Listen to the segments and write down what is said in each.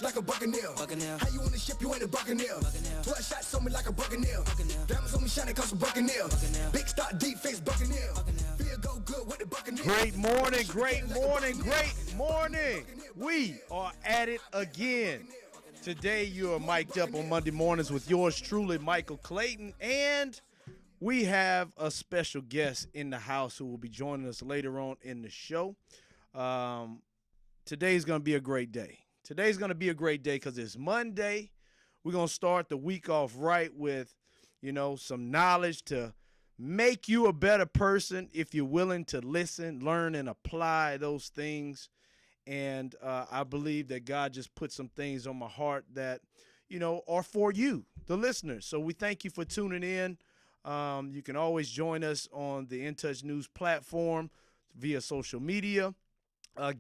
Like a buccaneer. How you on the ship, you ain't a buccaneer. 12 shots on me like a buccaneer. Diamonds on me shining cause a buccaneer. Big start, deep face, buccaneer. Feel go good with the buccaneer. Great morning, great morning, great morning. We are at it again. Today you are mic'd up on Monday mornings with yours truly, Michael Clayton, and we have a special guest in the house who will be joining us later on in the show. Today's going to be a great day. Today's going to be a great day because it's Monday. We're going to start the week off right with, some knowledge to make you a better person if you're willing to listen, learn, and apply those things. And I believe that God just put some things on my heart that, are for you, the listeners. So we thank you for tuning in. You can always join us on the In Touch News platform via social media.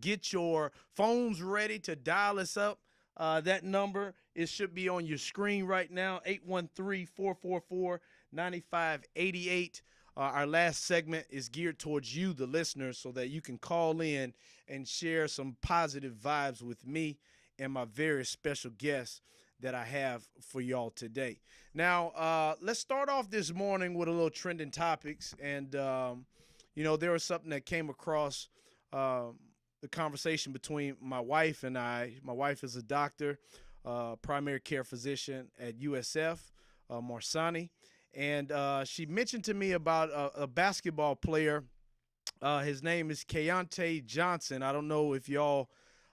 Get your phones ready to dial us up. That number, it should be on your screen right now, 813-444-9588. Our last segment is geared towards you, the listeners, so that you can call in and share some positive vibes with me and my very special guests that I have for y'all today. Now, let's start off this morning with a little trending topics. And, there was something that came across the conversation between my wife and I. My wife is a doctor, primary care physician at USF, Marsani. And she mentioned to me about a basketball player. His name is Keontae Johnson. I don't know if y'all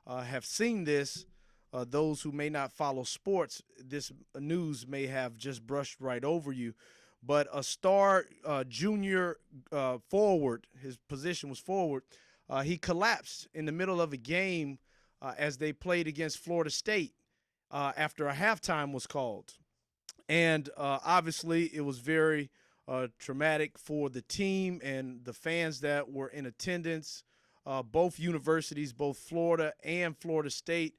have seen this. Those who may not follow sports, this news may have just brushed right over you. But a star junior forward, his position was forward, he collapsed in the middle of a game as they played against Florida State after a halftime was called. And obviously it was very traumatic for the team and the fans that were in attendance. Both universities, both Florida and Florida State,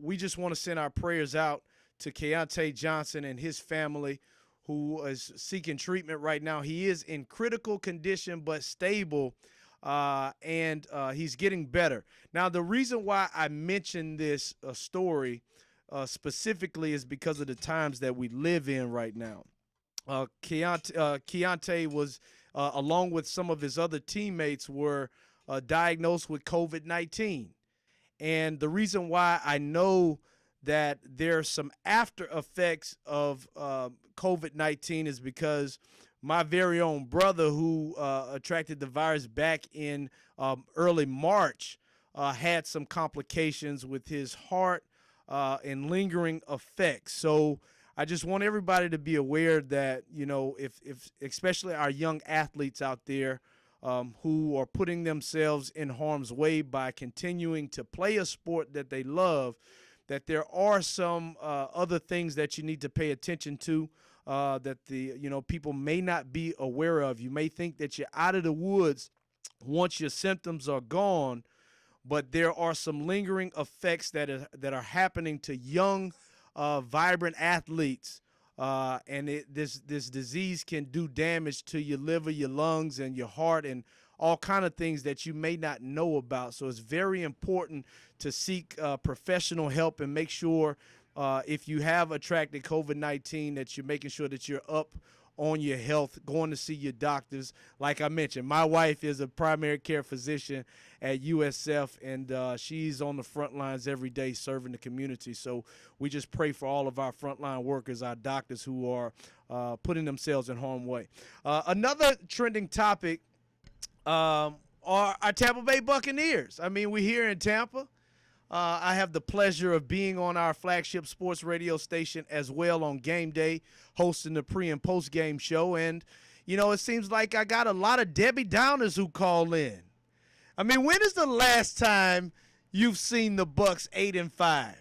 we just want to send our prayers out to Keontae Johnson and his family, who is seeking treatment right now. He is in critical condition but stable. And he's getting better. Now, the reason why I mentioned this story specifically is because of the times that we live in right now. Keontae was, along with some of his other teammates, were diagnosed with COVID-19. And the reason why I know that there are some after effects of COVID-19 is because my very own brother, who attracted the virus back in early March, had some complications with his heart and lingering effects. So I just want everybody to be aware that, if especially our young athletes out there who are putting themselves in harm's way by continuing to play a sport that they love, that there are some other things that you need to pay attention to. That the people may not be aware of. You may think that you're out of the woods once your symptoms are gone, but there are some lingering effects that are happening to young, vibrant athletes, and this disease can do damage to your liver, your lungs, and your heart, and all kind of things that you may not know about. So it's very important to seek professional help and make sure. If you have attracted COVID-19, that you're making sure that you're up on your health, going to see your doctors. Like I mentioned, my wife is a primary care physician at USF, and she's on the front lines every day serving the community. So we just pray for all of our frontline workers, our doctors who are putting themselves in harm's way. Another trending topic are our Tampa Bay Buccaneers. I mean, we're here in Tampa. I have the pleasure of being on our flagship sports radio station as well on game day, hosting the pre- and post-game show. And, it seems like I got a lot of Debbie Downers who call in. I mean, when is the last time you've seen the Bucs 8-5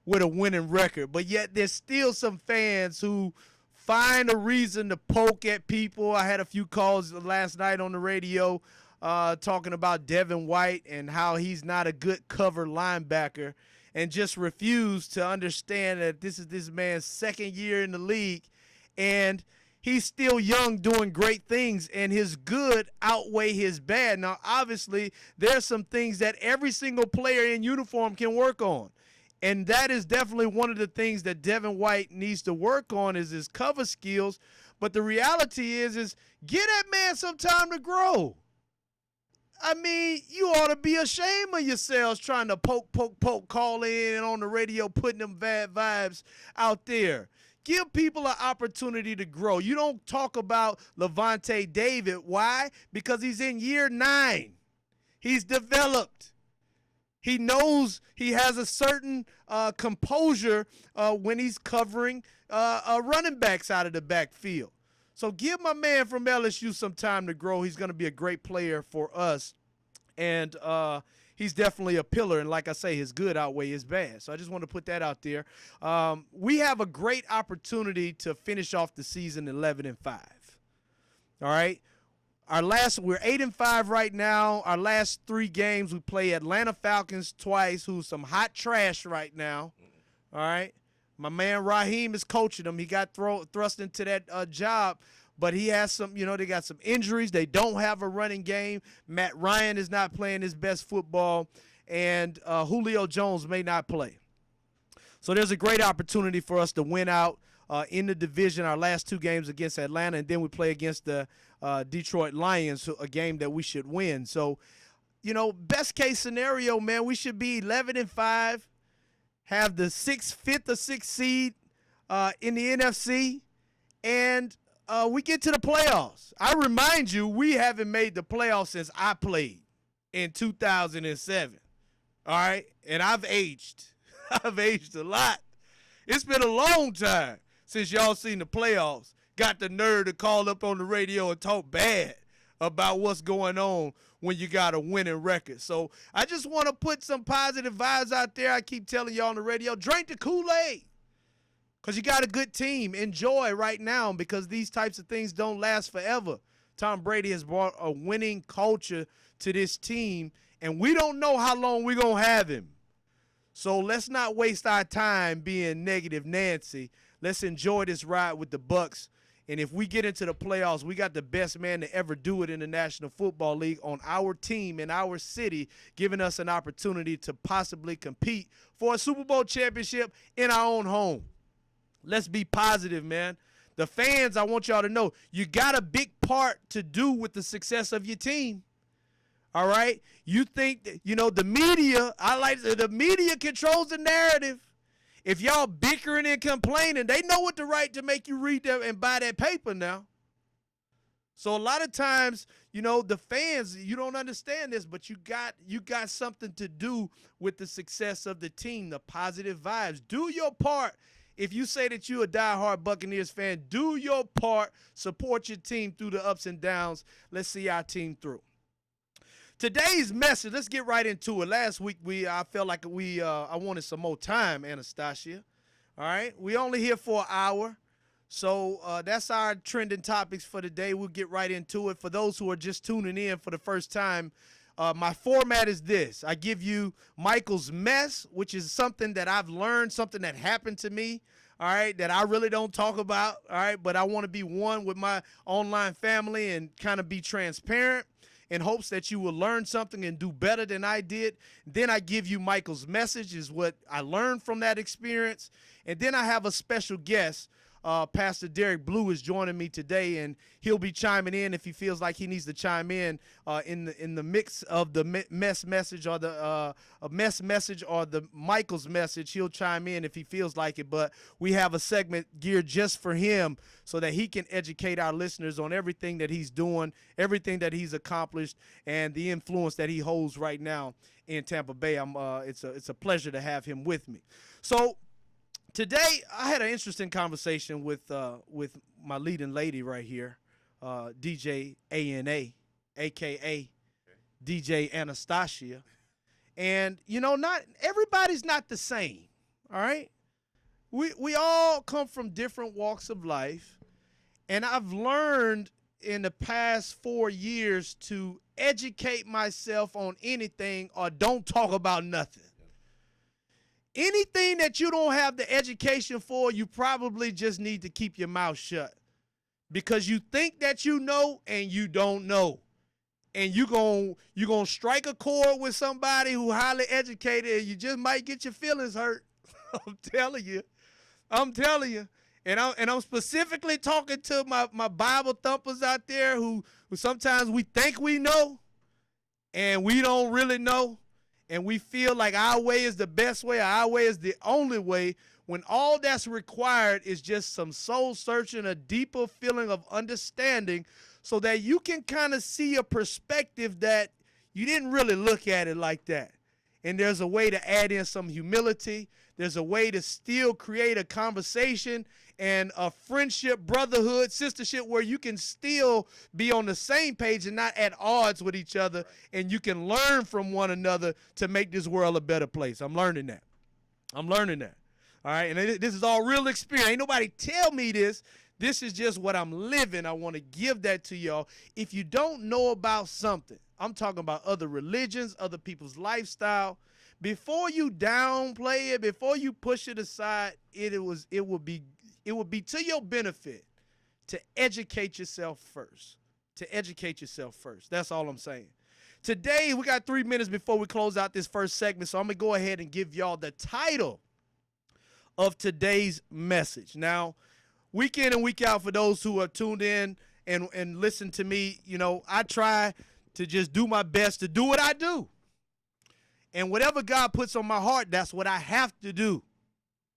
with a winning record? But yet there's still some fans who find a reason to poke at people. I had a few calls last night on the radio talking about Devin White and how he's not a good cover linebacker, and just refuse to understand that this is this man's second year in the league, and he's still young doing great things, and his good outweigh his bad. Now, obviously, there's some things that every single player in uniform can work on. And that is definitely one of the things that Devin White needs to work on is his cover skills. But the reality is give that man some time to grow. I mean, you ought to be ashamed of yourselves trying to poke, call in and on the radio, putting them bad vibes out there. Give people an opportunity to grow. You don't talk about Levante David. Why? Because he's in year 9. He's developed. He knows he has a certain composure when he's covering running backs out of the backfield. So give my man from LSU some time to grow. He's going to be a great player for us. And he's definitely a pillar. And like I say, his good outweigh his bad. So I just want to put that out there. We have a great opportunity to finish off the season 11-5. All right. We're 8-5 right now. Our last 3 games, we play Atlanta Falcons twice, who's some hot trash right now. All right. My man Raheem is coaching them. He got thrust into that job, but he has some, they got some injuries. They don't have a running game. Matt Ryan is not playing his best football, and Julio Jones may not play. So there's a great opportunity for us to win out in the division, our last 2 games against Atlanta, and then we play against the Detroit Lions, a game that we should win. So, best case scenario, man, we should be 11-5. Have the 5th or 6th seed in the NFC, and we get to the playoffs. I remind you, we haven't made the playoffs since I played in 2007, all right? And I've aged. I've aged a lot. It's been a long time since y'all seen the playoffs. Got the nerve to call up on the radio and talk bad about what's going on when you got a winning record. So I just want to put some positive vibes out there. I keep telling y'all on the radio, drink the Kool-Aid because you got a good team. Enjoy right now because these types of things don't last forever. Tom Brady has brought a winning culture to this team, and we don't know how long we're going to have him. So let's not waste our time being negative Nancy. Let's enjoy this ride with the Bucs. And if we get into the playoffs, we got the best man to ever do it in the National Football League on our team in our city, giving us an opportunity to possibly compete for a Super Bowl championship in our own home. Let's be positive, man. The fans, I want y'all to know, you got a big part to do with the success of your team. All right? You think that, the media, the media controls the narrative. If y'all bickering and complaining, they know what the right to make you read that and buy that paper now. So a lot of times, the fans, you don't understand this, but you got something to do with the success of the team, the positive vibes. Do your part. If you say that you're a diehard Buccaneers fan, do your part. Support your team through the ups and downs. Let's see our team through. Today's message, let's get right into it. Last week, I felt like I wanted some more time, Anastasia. All right? We only here for an hour. So that's our trending topics for today. We'll get right into it. For those who are just tuning in for the first time, my format is this. I give you Michael's mess, which is something that I've learned, something that happened to me, all right, that I really don't talk about, all right, but I want to be one with my online family and kind of be transparent, in hopes that you will learn something and do better than I did. Then I give you Michael's message, is what I learned from that experience. And then I have a special guest. Pastor Derrick Blue is joining me today, and he'll be chiming in if he feels like he needs to chime in the mix of the mess message or the mess message or the Michael's message. He'll chime in if he feels like it, but we have a segment geared just for him so that he can educate our listeners on everything that he's doing, everything that he's accomplished, and the influence that he holds right now in Tampa Bay. It's a pleasure to have him with me. So today, I had an interesting conversation with my leading lady right here, DJ ANA, a.k.a. DJ Anastasia. And, not everybody's not the same, all right? We all come from different walks of life, and I've learned in the past 4 years to educate myself on anything or don't talk about nothing. Anything that you don't have the education for, you probably just need to keep your mouth shut because you think that you know and you don't know. And you're gonna strike a chord with somebody who highly educated and you just might get your feelings hurt I'm telling you. I'm telling you. And I'm specifically talking to my Bible thumpers out there who sometimes we think we know and we don't really know. And we feel like our way is the best way, or our way is the only way, when all that's required is just some soul searching, a deeper feeling of understanding, so that you can kind of see a perspective that you didn't really look at it like that. And there's a way to add in some humility. There's a way to still create a conversation and a friendship, brotherhood, sistership, where you can still be on the same page and not at odds with each other, and you can learn from one another to make this world a better place. I'm learning that. I'm learning that. All right, and this is all real experience. Ain't nobody tell me this. This is just what I'm living. I want to give that to y'all. If you don't know about something, I'm talking about other religions, other people's lifestyle, before you downplay it, before you push it aside, it would be to your benefit to educate yourself first. To educate yourself first. That's all I'm saying. Today, we got 3 minutes before we close out this first segment, so I'm going to go ahead and give y'all the title of today's message. Now, week in and week out, for those who are tuned in and listen to me, you know, I try to just do my best to do what I do. And whatever God puts on my heart, that's what I have to do.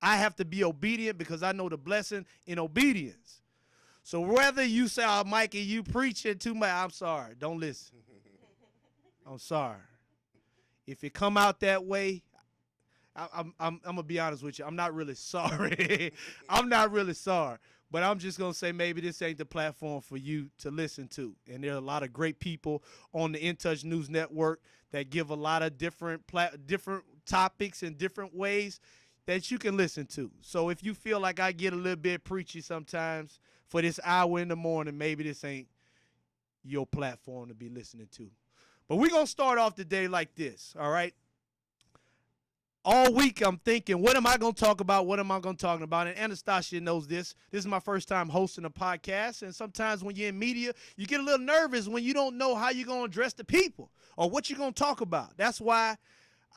I have to be obedient because I know the blessing in obedience. So whether you say, oh, Mikey, you preaching too much, I'm sorry. Don't listen. I'm sorry. If it come out that way, I'm going to be honest with you. I'm not really sorry. I'm not really sorry. But I'm just going to say maybe this ain't the platform for you to listen to. And there are a lot of great people on the In Touch News Network that give a lot of different topics in different ways that you can listen to. So if you feel like I get a little bit preachy sometimes for this hour in the morning, maybe this ain't your platform to be listening to. But we're going to start off the day like this, all right? All week I'm thinking, what am I going to talk about? What am I going to talk about? And Anastasia knows this. This is my first time hosting a podcast. And sometimes when you're in media, you get a little nervous when you don't know how you're going to address the people or what you're going to talk about. That's why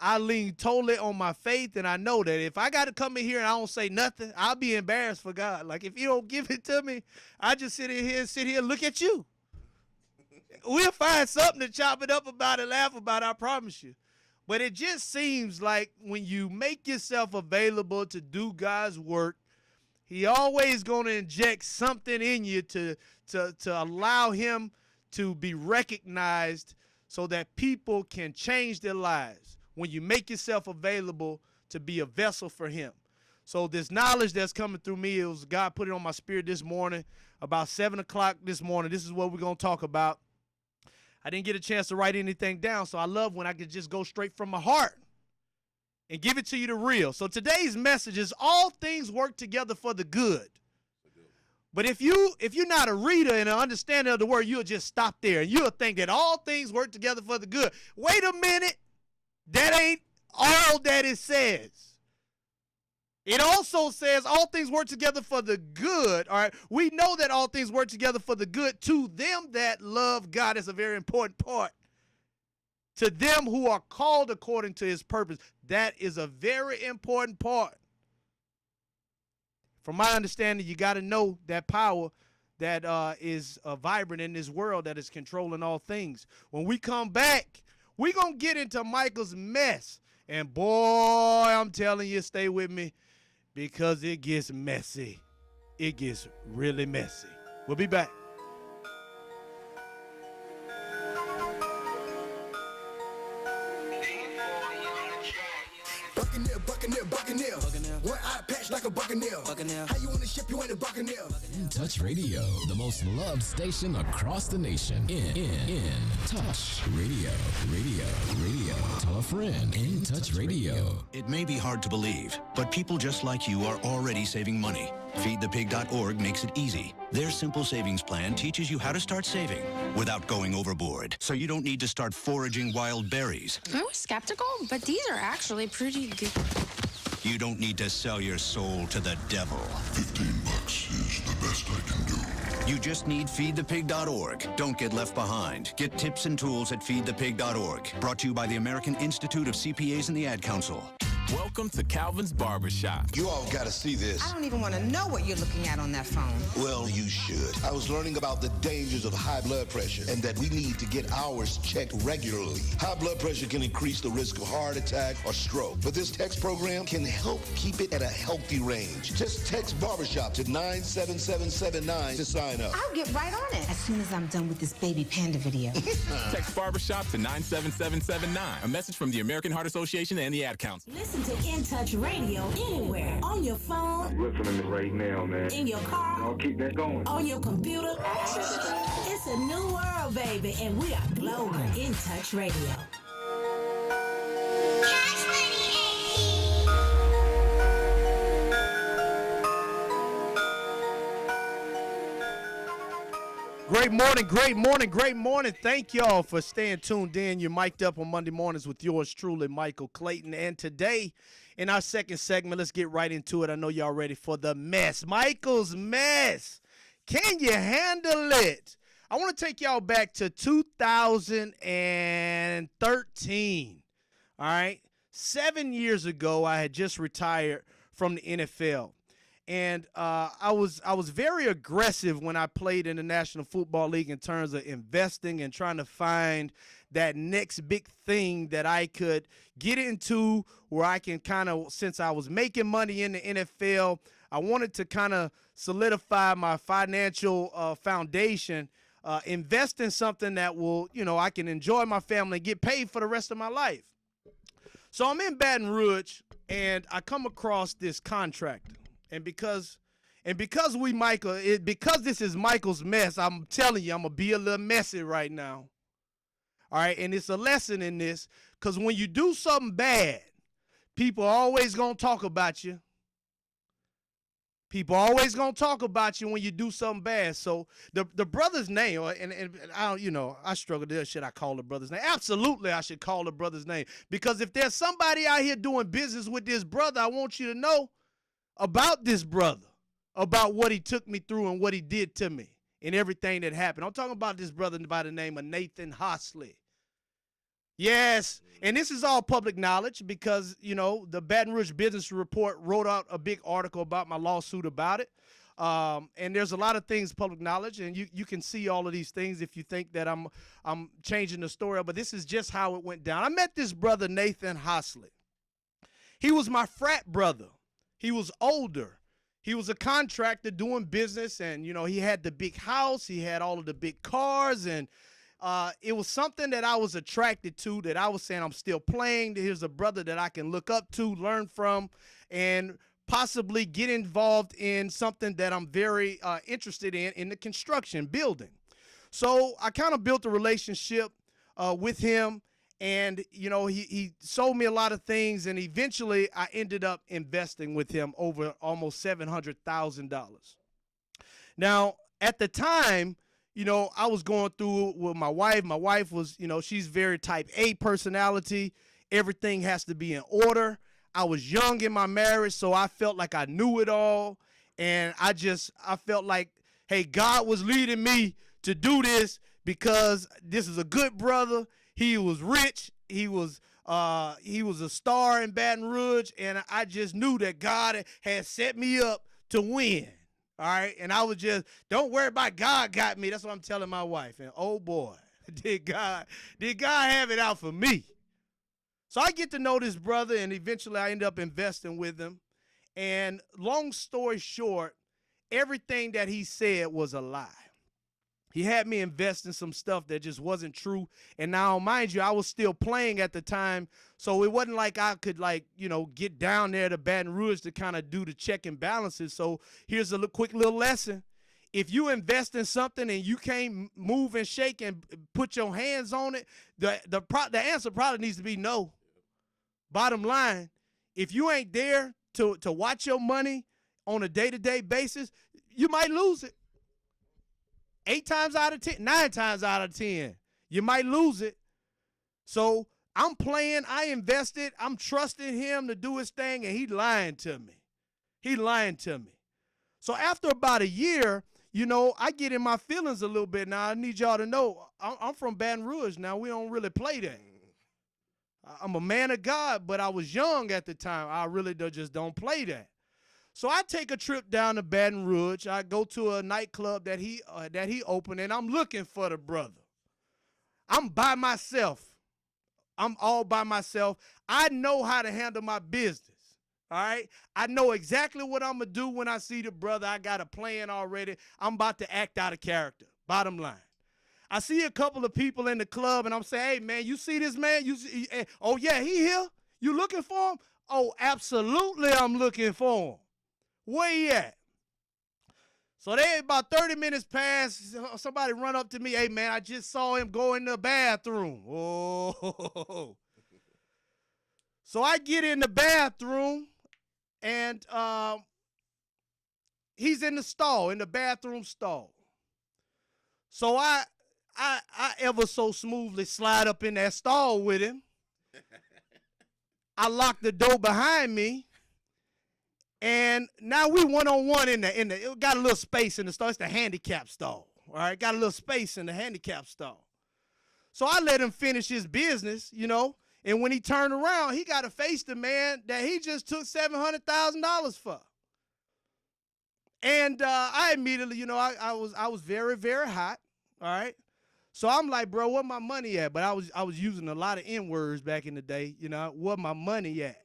I lean totally on my faith. And I know that if I got to come in here and I don't say nothing, I'll be embarrassed for God. Like if you don't give it to me, I just sit here and look at you. We'll find something to chop it up about and laugh about, I promise you. But it just seems like when you make yourself available to do God's work, he always going to inject something in you to allow him to be recognized so that people can change their lives when you make yourself available to be a vessel for him. So this knowledge that's coming through me, it was God put it on my spirit this morning, about 7 o'clock this morning. This is what we're going to talk about. I didn't get a chance to write anything down, so I love when I can just go straight from my heart and give it to you the real. So today's message is all things work together for the good. But if you're not a reader and an understanding of the word, you'll just stop there and you'll think that all things work together for the good. Wait a minute. That ain't all that it says. It also says all things work together for the good, all right? We know that all things work together for the good to them that love God. Is a very important part. To them who are called according to his purpose. That is a very important part. From my understanding, you got to know that power that is vibrant in this world that is controlling all things. When we come back, we're going to get into Michael's mess. And boy, I'm telling you, stay with me. Because it gets messy. It gets really messy. We'll be back. Buccaneer. One eye patch like a Buccaneer. How you on the ship, you ain't a Buccaneer. In Touch Radio, the most loved station across the nation. In Touch Radio. Tell a friend. In Touch Radio. It may be hard to believe, but people just like you are already saving money. FeedThePig.org makes it easy. Their simple savings plan teaches you how to start saving without going overboard, so you don't need to start foraging wild berries. I was skeptical, but these are actually pretty good. You don't need to sell your soul to the devil. $15 is the best I can do. You just need FeedThePig.org. Don't get left behind. Get tips and tools at FeedThePig.org. Brought to you by the American Institute of CPAs and the Ad Council. Welcome to Calvin's Barbershop. You all gotta see this. I don't even want to know what you're looking at on that phone. Well, you should. I was learning about the dangers of high blood pressure and that we need to get ours checked regularly. High blood pressure can increase the risk of heart attack or stroke, but this text program can help keep it at a healthy range. Just text Barbershop to 97779 to sign up. I'll get right on it as soon as I'm done with this baby panda video. Text Barbershop to 97779. A message from the American Heart Association and the Ad Council. Listen to In Touch Radio anywhere. On your phone. I'm listening to right now, man. In your car. I'll keep that going. On your computer. It's a new world, baby, and we are global. In Touch Radio. Great morning, great morning, great morning. Thank y'all for staying tuned in. You're mic'd up on Monday mornings with yours truly, Michael Clayton. And today, in our second segment, let's get right into it. I know y'all ready for the mess. Michael's mess. Can you handle it? I want to take y'all back to 2013. All right? 7 years ago, I had just retired from the NFL. And I was very aggressive when I played in the National Football League in terms of investing and trying to find that next big thing that I could get into where I can kind of, since I was making money in the NFL, I wanted to kind of solidify my financial foundation, invest in something that will, I can enjoy my family and get paid for the rest of my life. So I'm in Baton Rouge, and I come across this contractor. And because this is Michael's mess, I'm telling you, I'm going to be a little messy right now. All right, and it's a lesson in this, because when you do something bad, people are always going to talk about you. People are always going to talk about you when you do something bad. So the brother's name, and I don't, I struggle there. Should I call the brother's name? Absolutely, I should call the brother's name. Because if there's somebody out here doing business with this brother, I want you to know about this brother, about what he took me through and what he did to me and everything that happened. I'm talking about this brother by the name of Nathan Hosley. Yes, and this is all public knowledge because, the Baton Rouge Business Report wrote out a big article about my lawsuit about it. And there's a lot of things public knowledge, and you can see all of these things if you think that I'm changing the story, but this is just how it went down. I met this brother, Nathan Hosley. He was my frat brother. He was older. He was a contractor doing business, and, he had the big house. He had all of the big cars, and it was something that I was attracted to, that I was saying I'm still playing. Here's a brother that I can look up to, learn from, and possibly get involved in something that I'm very interested in the construction, building. So I kind of built a relationship with him. And, he sold me a lot of things, and eventually I ended up investing with him over almost $700,000. Now, at the time, I was going through with my wife. My wife was, she's very type A personality. Everything has to be in order. I was young in my marriage, so I felt like I knew it all. And I felt like, hey, God was leading me to do this because this is a good brother. He was rich. He was a star in Baton Rouge, and I just knew that God had set me up to win. All right, and I was just, don't worry about God got me. That's what I'm telling my wife. And oh boy, did God have it out for me? So I get to know this brother, and eventually I end up investing with him. And long story short, everything that he said was a lie. He had me invest in some stuff that just wasn't true. And now, mind you, I was still playing at the time, so it wasn't like I could, get down there to Baton Rouge to kind of do the check and balances. So here's a quick little lesson. If you invest in something and you can't move and shake and put your hands on it, the answer probably needs to be no. Bottom line, if you ain't there to watch your money on a day-to-day basis, you might lose it. 8 times out of 10, 9 times out of 10, you might lose it. So I'm playing, I invested, I'm trusting him to do his thing, and he lying to me. So after about a year, I get in my feelings a little bit. Now, I need y'all to know, I'm from Baton Rouge. Now, we don't really play that. I'm a man of God, but I was young at the time. I really just don't play that. So I take a trip down to Baton Rouge. I go to a nightclub that he opened, and I'm looking for the brother. I'm by myself. I'm all by myself. I know how to handle my business. All right? I know exactly what I'm going to do when I see the brother. I got a plan already. I'm about to act out of character, bottom line. I see a couple of people in the club, and I'm saying, hey, man, you see this man? Oh, yeah, he here? You looking for him? Oh, absolutely I'm looking for him. Where he at? So they about 30 minutes past, somebody run up to me, hey, man, I just saw him go in the bathroom. Oh. So I get in the bathroom, and he's in the stall, in the bathroom stall. So I ever so smoothly slide up in that stall with him. I lock the door behind me. And now we one-on-one it got a little space in the stall. It's the handicap stall. All right, got a little space in the handicap stall. So I let him finish his business, you know. And when he turned around, he got to face the man that he just took $700,000 for. And I immediately, you know, I was very, very hot. All right. So I'm like, bro, where my money at? But I was using a lot of N-words back in the day, you know, where my money at?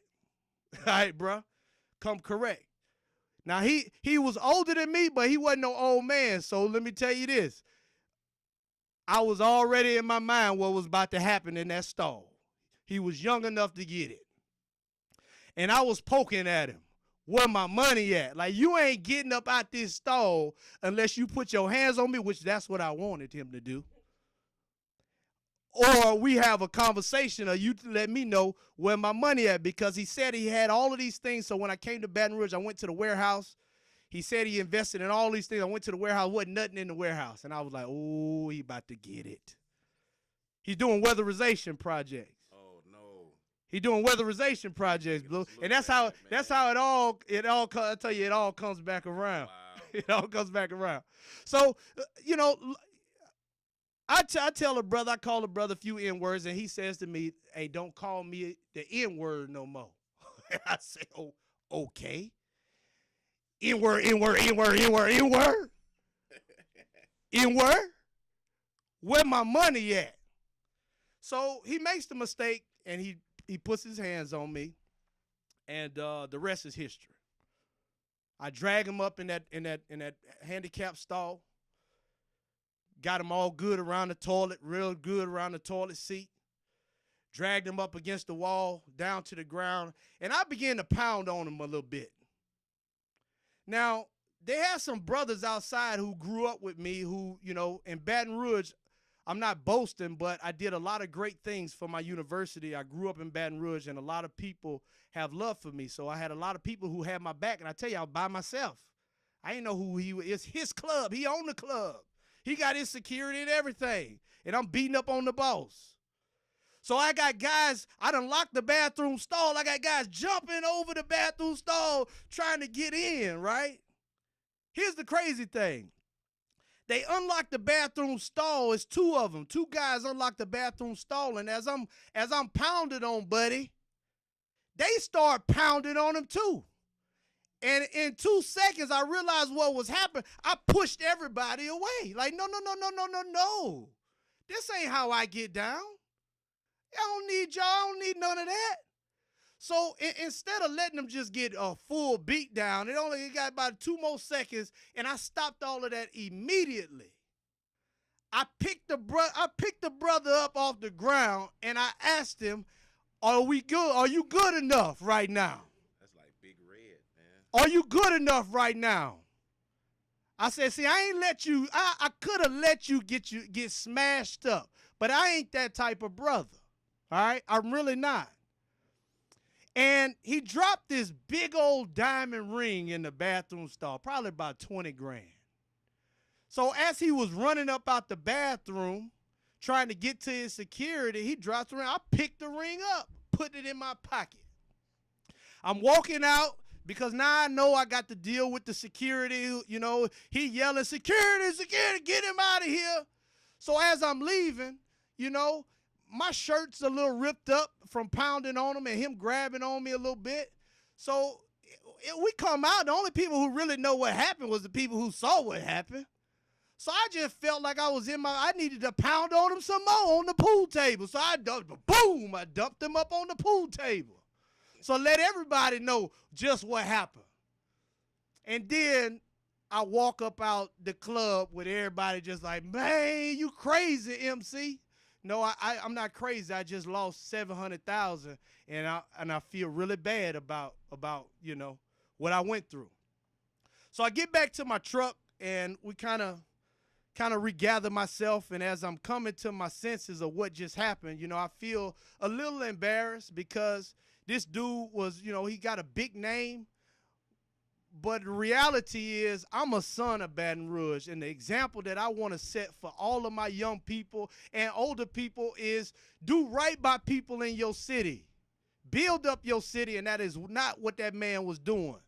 All right, bro. Come correct. Now, he was older than me, but he wasn't no old man. So let me tell you this. I was already in my mind what was about to happen in that stall. He was young enough to get it. And I was poking at him. Where my money at? Like, you ain't getting up out this stall unless you put your hands on me, which that's what I wanted him to do. Or we have a conversation, or you let me know where my money at, because he said he had all of these things. So when I came to Baton Rouge, I went to the warehouse. He said he invested in all these things. I went to the warehouse, wasn't nothing in the warehouse. And I was like, oh, he about to get it. He's doing weatherization projects. Oh, no. He's doing weatherization projects, Blue. And that's how it all I tell you, it all comes back around. Wow. It all comes back around. So, you know, I tell a brother, I call a brother a few N-words, and he says to me, hey, don't call me the N-word no more. I say, oh, okay. N-word, N-word, N-word, N-word, N-word. N-word? Where my money at? So he makes the mistake, and he puts his hands on me, and the rest is history. I drag him up in that handicap stall. Got him all good around the toilet, real good around the toilet seat. Dragged him up against the wall, down to the ground, and I began to pound on him a little bit. Now, they had some brothers outside who grew up with me who, you know, in Baton Rouge, I'm not boasting, but I did a lot of great things for my university. I grew up in Baton Rouge, and a lot of people have love for me. So I had a lot of people who had my back, and I tell you, I was by myself. I didn't know who he was. It's his club. He owned the club. He got his security and everything, and I'm beating up on the boss. So I got guys, I done locked the bathroom stall. I got guys jumping over the bathroom stall trying to get in, right? Here's the crazy thing. They unlocked the bathroom stall. It's two of them. Two guys unlocked the bathroom stall, and as I'm pounded on Buddy, they start pounding on him too. And in 2 seconds, I realized what was happening. I pushed everybody away. Like, no. This ain't how I get down. I don't need y'all. I don't need none of that. So instead of letting them just get a full beat down, it got about 2 more seconds, and I stopped all of that immediately. I picked the brother up off the ground, and I asked him, are we good? Are you good enough right now? Are you good enough right now? I said, see, I ain't let you, I could have let you get smashed up, but I ain't that type of brother. All right? I'm really not. And he dropped this big old diamond ring in the bathroom stall, probably about 20 grand. So as he was running up out the bathroom, trying to get to his security, he dropped the ring. I picked the ring up, put it in my pocket. I'm walking out, because now I know I got to deal with the security. You know, he yelling, security, get him out of here. So as I'm leaving, you know, my shirt's a little ripped up from pounding on him and him grabbing on me a little bit. So we come out, the only people who really know what happened was the people who saw what happened. So I just felt like I needed to pound on him some more on the pool table. So I dumped him up on the pool table. So let everybody know just what happened. And then I walk up out the club with everybody just like, man, you crazy, MC. No, I'm not crazy. I just lost $700,000, and I feel really bad about what I went through. So I get back to my truck, and we kind of regather myself, and as I'm coming to my senses of what just happened, I feel a little embarrassed because this dude was, he got a big name. But the reality is I'm a son of Baton Rouge, and the example that I want to set for all of my young people and older people is do right by people in your city. Build up your city, and that is not what that man was doing.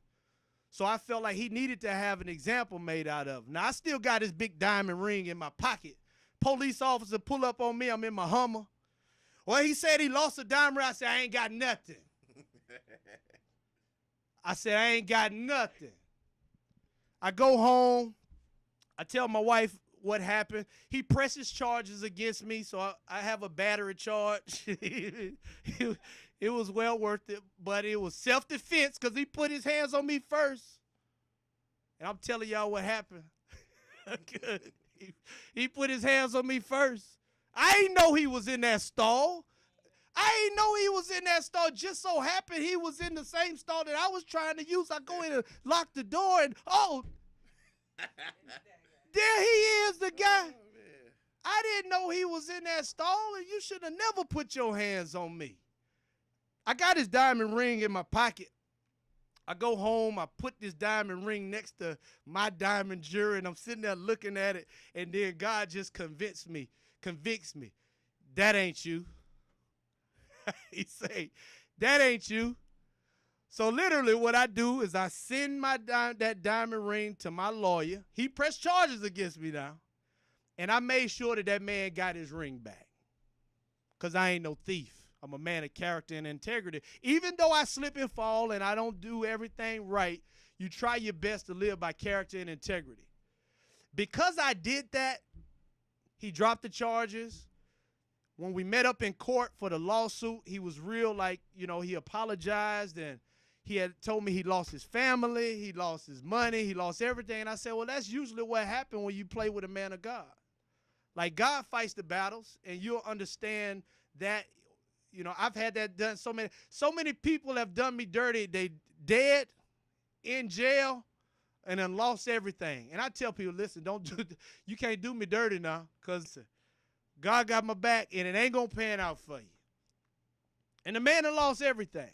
So I felt like he needed to have an example made out of him. Now, I still got his big diamond ring in my pocket. Police officer pull up on me. I'm in my Hummer. Well, he said he lost a diamond ring. I said, I ain't got nothing. I said, I ain't got nothing. I go home. I tell my wife what happened. He presses charges against me, so I have a battery charge. It was well worth it, but it was self-defense because he put his hands on me first. And I'm telling y'all what happened. He put his hands on me first. I didn't know he was in that stall. I didn't know he was in that stall. Just so happened he was in the same stall that I was trying to use. I go in and lock the door, and there he is, the guy. I didn't know he was in that stall, and you should have never put your hands on me. I got his diamond ring in my pocket. I go home, I put this diamond ring next to my diamond jewelry, and I'm sitting there looking at it, and then God just convicts me, that ain't you. He say, that ain't you. So literally what I do is I send that diamond ring to my lawyer. He pressed charges against me now. And I made sure that man got his ring back. Because I ain't no thief. I'm a man of character and integrity. Even though I slip and fall and I don't do everything right, you try your best to live by character and integrity. Because I did that, he dropped the charges. When we met up in court for the lawsuit, he was real, he apologized, and he had told me he lost his family, he lost his money, he lost everything. And I said, well, that's usually what happens when you play with a man of God. Like, God fights the battles, and you'll understand that, I've had that done. So many people have done me dirty. They dead, in jail, and then lost everything. And I tell people, listen, you can't do me dirty now, because God got my back, and it ain't going to pan out for you. And the man that lost everything.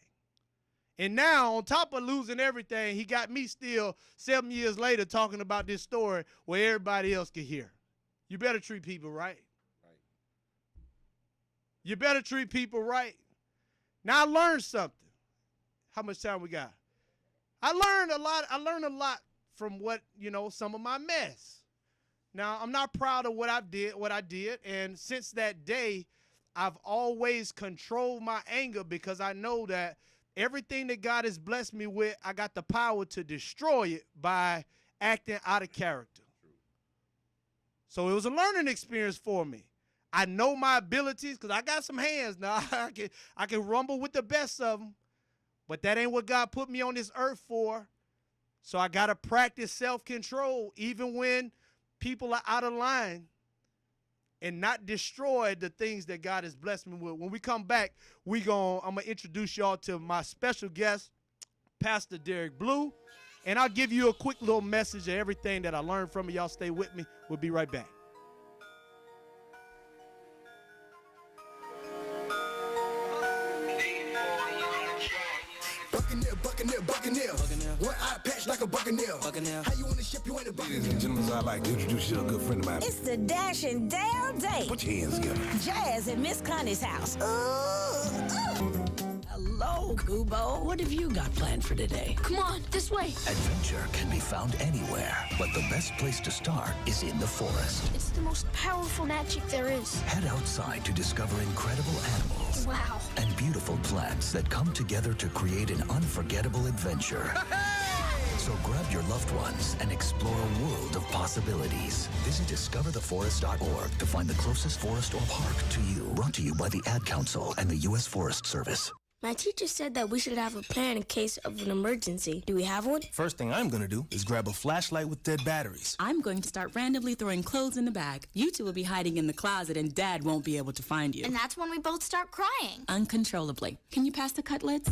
And now, on top of losing everything, he got me still 7 years later talking about this story where everybody else could hear. You better treat people right. You better treat people right. Now, I learned something. How much time we got? I learned a lot from some of my mess. Now, I'm not proud of what I did, and since that day, I've always controlled my anger because I know that everything that God has blessed me with, I got the power to destroy it by acting out of character. So it was a learning experience for me. I know my abilities because I got some hands now. I can rumble with the best of them, but that ain't what God put me on this earth for. So I got to practice self-control even when people are out of line, and not destroy the things that God has blessed me with. When we come back, I'm going to introduce y'all to my special guest, Pastor Derrick Blue, and I'll give you a quick little message of everything that I learned from it. Y'all stay with me. We'll be right back. Buccaneer. One eye patch like a buccaneer. How you on the ship, you ain't a buccaneer. Ladies and gentlemen, I'd like to introduce you to a good friend of mine. It's the Dash and Dale Day. Put your hands together. Jazz at Miss Connie's house. Ooh. hello, Kubo. What have you got planned for today? Come on, this way. Adventure can be found anywhere, but the best place to start is in the forest. It's the most powerful magic there is. Head outside to discover incredible animals. Wow. And beautiful plants that come together to create an unforgettable adventure. So grab your loved ones and explore a world of possibilities. Visit discovertheforest.org to find the closest forest or park to you. Brought to you by the Ad Council and the U.S. Forest Service. My teacher said that we should have a plan in case of an emergency. Do we have one? First thing I'm gonna do is grab a flashlight with dead batteries. I'm going to start randomly throwing clothes in the bag. You two will be hiding in the closet and Dad won't be able to find you. And that's when we both start crying. Uncontrollably. Can you pass the cutlets?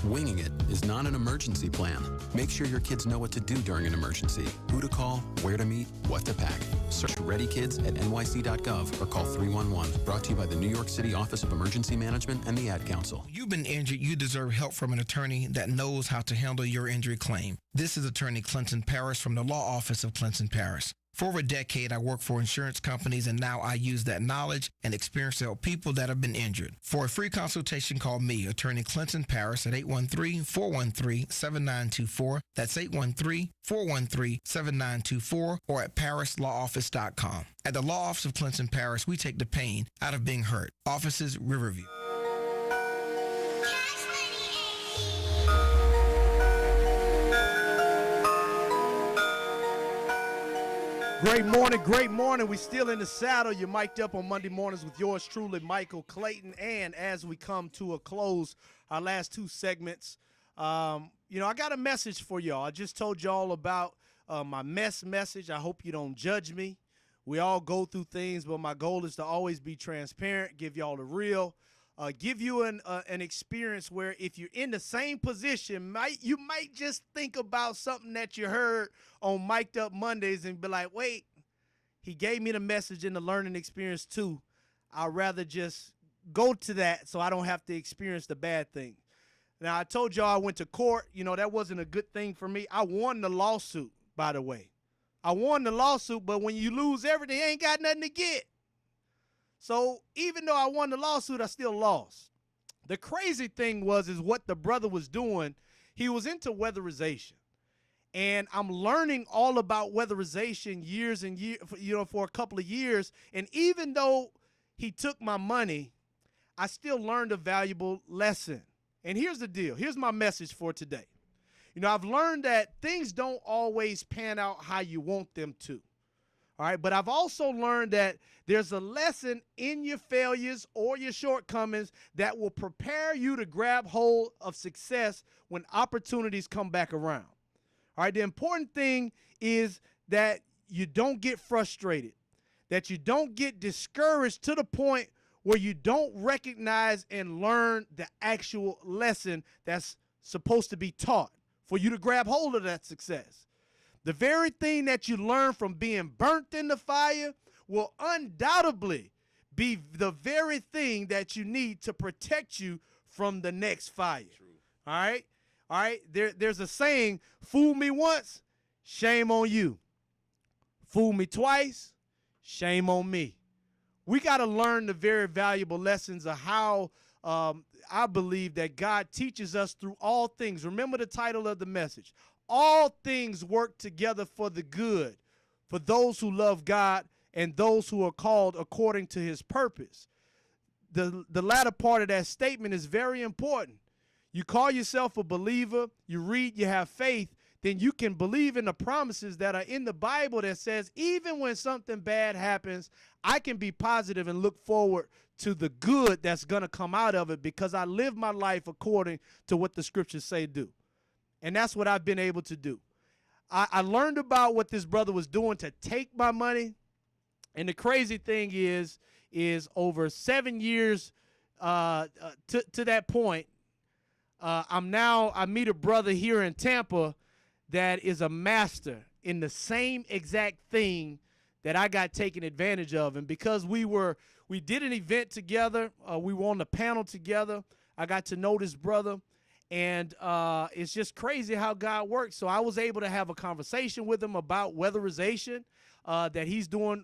Winging it is not an emergency plan. Make sure your kids know what to do during an emergency, who to call, where to meet, what to pack. Search Ready Kids at nyc.gov or call 311. Brought to you by the New York City Office of Emergency Management and the Ad Council. You've been injured, you deserve help from an attorney that knows how to handle your injury claim. This is attorney Clayton Paris from the Law Office of Clayton Paris. For over a decade, I worked for insurance companies, and now I use that knowledge and experience to help people that have been injured. For a free consultation, call me, attorney Clayton Paris, at 813-413-7924. That's 813-413-7924, or at parislawoffice.com. At the Law Office of Clayton Paris, we take the pain out of being hurt. Offices, Riverview. Great morning, great morning. We still in the saddle. You're mic'd up on Monday mornings with yours truly, Michael Clayton. And as we come to a close, our last two segments, I got a message for y'all. I just told y'all about my message. I hope you don't judge me. We all go through things, but my goal is to always be transparent, give y'all the real, give you an experience where if you're in the same position, you might just think about something that you heard on Mic'd Up Mondays and be like, wait, he gave me the message in the learning experience too. I'd rather just go to that so I don't have to experience the bad thing. Now, I told y'all I went to court. That wasn't a good thing for me. I won the lawsuit, by the way. I won the lawsuit, but when you lose everything, you ain't got nothing to get. So even though I won the lawsuit, I still lost. The crazy thing is what the brother was doing. He was into weatherization. And I'm learning all about weatherization years and years, for a couple of years. And even though he took my money, I still learned a valuable lesson. And here's the deal. Here's my message for today. I've learned that things don't always pan out how you want them to. All right, but I've also learned that there's a lesson in your failures or your shortcomings that will prepare you to grab hold of success when opportunities come back around. All right, the important thing is that you don't get frustrated, that you don't get discouraged to the point where you don't recognize and learn the actual lesson that's supposed to be taught for you to grab hold of that success. The very thing that you learn from being burnt in the fire will undoubtedly be the very thing that you need to protect you from the next fire. True. All right? All right? There's a saying, fool me once, shame on you. Fool me twice, shame on me. We got to learn the very valuable lessons of how I believe that God teaches us through all things. Remember the title of the message. All things work together for the good, for those who love God and those who are called according to his purpose. The latter part of that statement is very important. You call yourself a believer, you read, you have faith, then you can believe in the promises that are in the Bible that says even when something bad happens, I can be positive and look forward to the good that's going to come out of it because I live my life according to what the scriptures say do. And that's what I've been able to do. I learned about what this brother was doing to take my money. And the crazy thing is over 7 years to that point, I meet a brother here in Tampa that is a master in the same exact thing that I got taken advantage of. And because we did an event together, we were on the panel together, I got to know this brother. And it's just crazy how God works. So I was able to have a conversation with him about weatherization that he's doing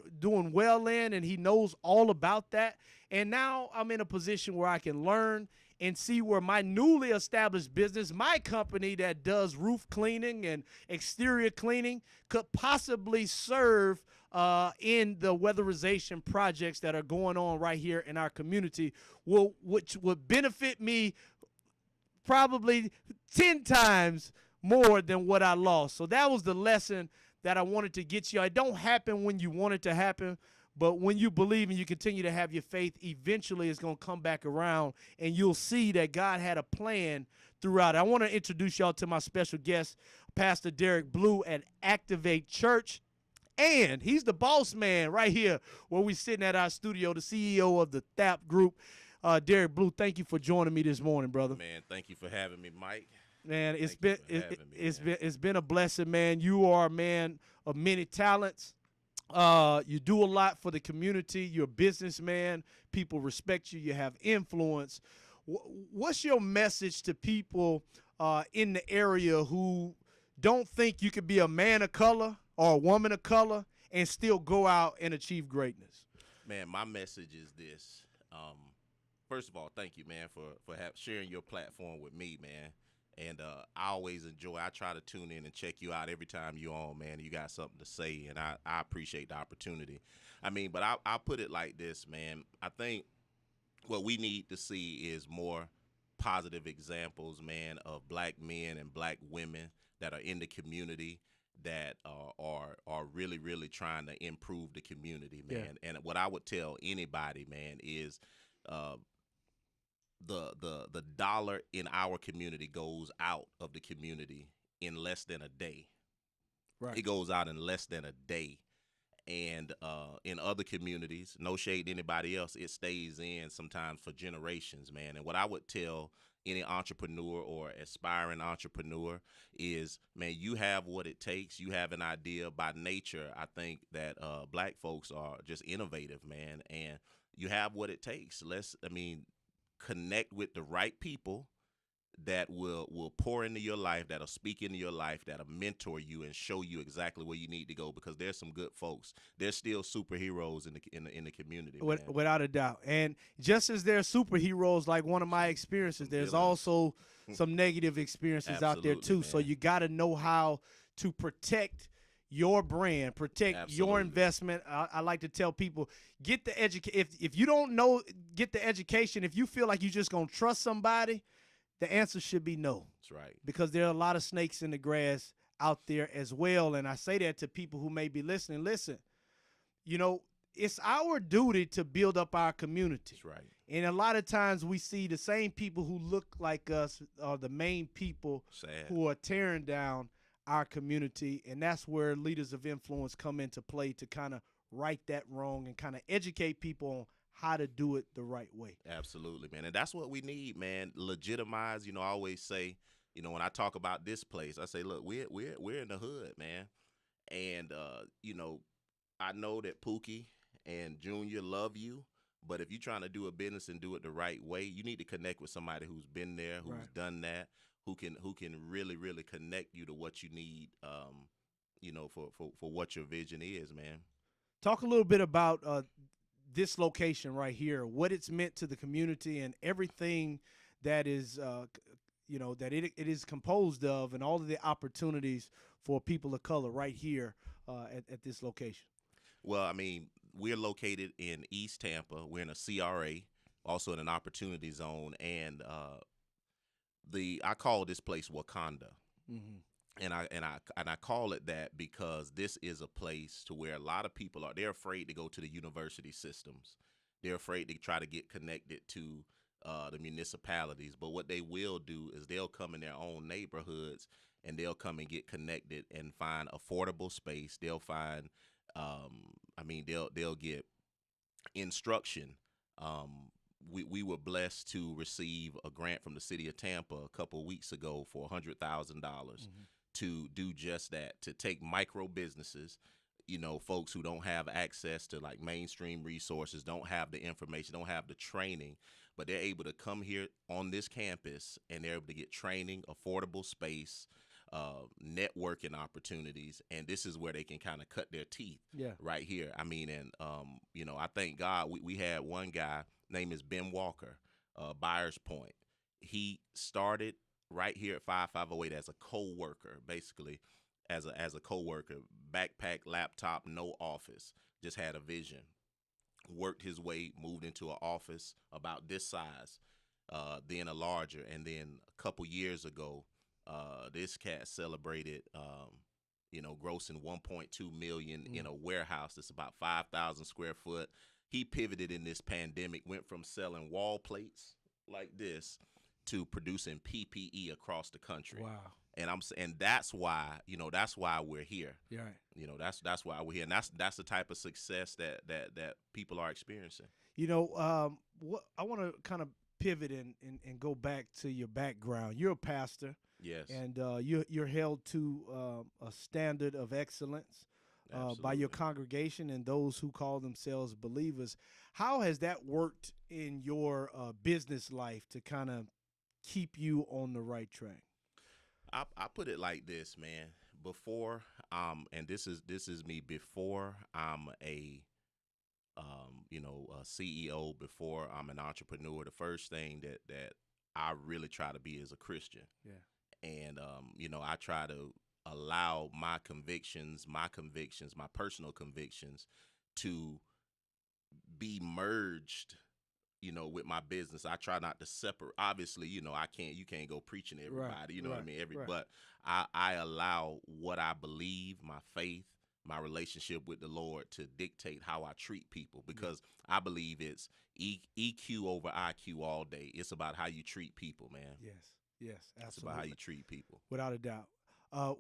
well in, and he knows all about that. And now I'm in a position where I can learn and see where my newly established business, my company that does roof cleaning and exterior cleaning, could possibly serve in the weatherization projects that are going on right here in our community, which would benefit me probably 10 times more than what I lost. So that was the lesson that I wanted to get you. It don't happen when you want it to happen, but when you believe and you continue to have your faith, eventually it's going to come back around, and you'll see that God had a plan throughout it. I want to introduce y'all to my special guest, Pastor Derrick Blue at Activate Church. And he's the boss man right here where we're sitting at our studio, the CEO of the THAP Group. Derrick Blue, thank you for joining me this morning, brother. Man, thank you for having me, Mike. Man, it's been a blessing, man. You are a man of many talents. You do a lot for the community. You're a businessman. People respect you. You have influence. What's your message to people in the area who don't think you could be a man of color or a woman of color and still go out and achieve greatness? Man, my message is this. First of all, thank you, man, for sharing your platform with me, man. And I always enjoy. I try to tune in and check you out every time you're on, man. You got something to say, and I appreciate the opportunity. I mean, but I'll put it like this, man. I think what we need to see is more positive examples, man, of black men and black women that are in the community that are really, really trying to improve the community, man. Yeah. And what I would tell anybody, man, is the dollar in our community goes out of the community in less than a day. Right. It goes out in less than a day. And in other communities, no shade to anybody else, it stays in sometimes for generations, man. And what I would tell any entrepreneur or aspiring entrepreneur is, man, you have what it takes. You have an idea. By nature, I think that black folks are just innovative, man. And you have what it takes. Connect with the right people that will pour into your life, that'll speak into your life, that'll mentor you and show you exactly where you need to go, because there's some good folks. There's still superheroes in the community, man. Without a doubt. And just as there's superheroes, like one of my experiences, there's also some negative experiences out there too. Man. So you got to know how to protect your brand, protect your investment. I like to tell people, get the education. If you don't know, get the education. If you feel like you're just going to trust somebody, the answer should be no. That's right. Because there are a lot of snakes in the grass out there as well. And I say that to people who may be listening. Listen, it's our duty to build up our community. That's right. And a lot of times we see the same people who look like us are the main people who are tearing down our community, and that's where leaders of influence come into play to kind of right that wrong and kind of educate people on how to do it the right way. Absolutely, man. And that's what we need, man. Legitimize. I always say, when I talk about this place, I say, look, we're in the hood, man. And I know that Pookie and Junior love you, but if you're trying to do a business and do it the right way, you need to connect with somebody who's been there, who's done that, who can really, really connect you to what you need, for what your vision is, man. Talk a little bit about this location right here, what it's meant to the community and everything that is, that it is composed of, and all of the opportunities for people of color right here at this location. Well, I mean, we're located in East Tampa. We're in a CRA, also in an opportunity zone, and I call this place Wakanda. Mm-hmm. And I call it that because this is a place to where a lot of people they're afraid to go to the university systems. They're afraid to try to get connected to the municipalities. But what they will do is they'll come in their own neighborhoods and they'll come and get connected and find affordable space. They'll find, they'll get instruction. We were blessed to receive a grant from the city of Tampa a couple of weeks ago for $100,000 to do just that, to take micro businesses, folks who don't have access to like mainstream resources, don't have the information, don't have the training, but they're able to come here on this campus and they're able to get training, affordable space, networking opportunities, and this is where they can kind of cut their teeth right here. I mean, and I thank God we had one guy, name is Ben Walker, Byers Point. he started right here at 5508 as a co-worker, basically as a co-worker, backpack, laptop, no office, just had a vision. Worked his way, moved into an office about this size, then a larger, and then a couple years ago, this cat celebrated, grossing $1.2 million in a warehouse that's about 5,000 square foot. He pivoted in this pandemic, went from selling wall plates like this to producing PPE across the country. Wow. And that's why, that's why we're here. Yeah. That's why we're here. And that's the type of success that people are experiencing. What I want to kind of pivot and go back to your background. You're a pastor. Yes. And you're held to a standard of excellence by your congregation and those who call themselves believers. How has that worked in your business life to kind of keep you on the right track? I put it like this, man. Before, and this is me before I'm a CEO, before I'm an entrepreneur. The first thing that I really try to be is a Christian. Yeah. And I try to allow my convictions, my personal convictions, to be merged, with my business. I try not to separate. Obviously, you can't go preaching to everybody. Right, You know what I mean? right. But I allow what I believe, my faith, my relationship with the Lord to dictate how I treat people, because I believe it's EQ over IQ all day. It's about how you treat people, man. Yes, absolutely. It's about how you treat people. Without a doubt.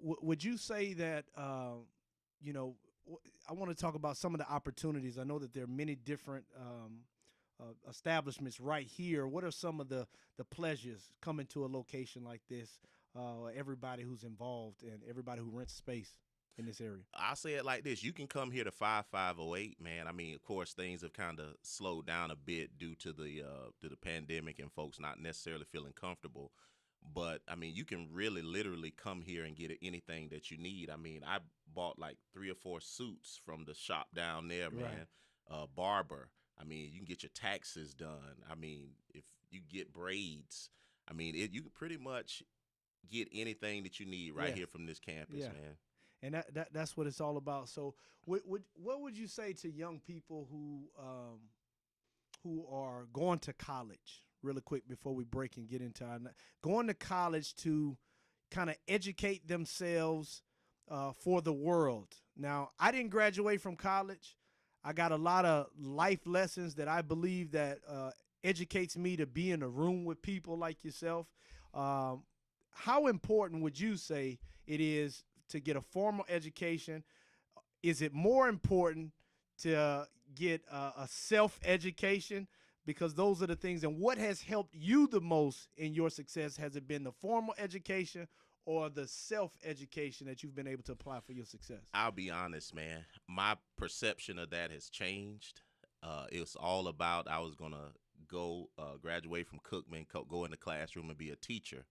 Would you say that, I want to talk about some of the opportunities. I know that there are many different establishments right here. What are some of the pleasures coming to a location like this, everybody who's involved and everybody who rents space in this area? I say it like this. You can come here to 5508, man. I mean, of course, things have kind of slowed down a bit due to the pandemic and folks not necessarily feeling comfortable. But, I mean, you can really literally come here and get anything that you need. I mean, I bought like 3 or 4 suits from the shop down there, man. Right. Barber. I mean, you can get your taxes done. I mean, if you get braids, I mean, you can pretty much get anything that you need right here from this campus, man. And that's what it's all about. So what would you say to young people who are going to college, really quick before we break and get into going to college to kind of educate themselves for the world? Now, I didn't graduate from college. I got a lot of life lessons that I believe that educates me to be in a room with people like yourself. How important would you say it is to get a formal education? Is it more important to get a self-education? Because those are the things. And what has helped you the most in your success? Has it been the formal education or the self-education that you've been able to apply for your success? I'll be honest, man. My perception of that has changed. It's all about I was going to go graduate from Cookman, go in the classroom and be a teacher.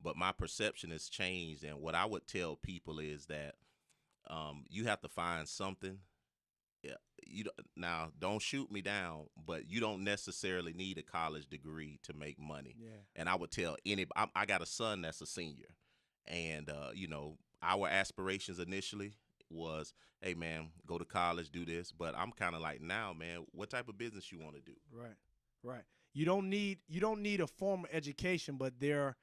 But my perception has changed. And what I would tell people is that you have to find something. Now, don't shoot me down, but you don't necessarily need a college degree to make money. Yeah. And I would tell I got a son that's a senior. And, our aspirations initially was, hey, man, go to college, do this. But I'm kind of like, now, man, what type of business you want to do? Right. You don't need a formal education, but there are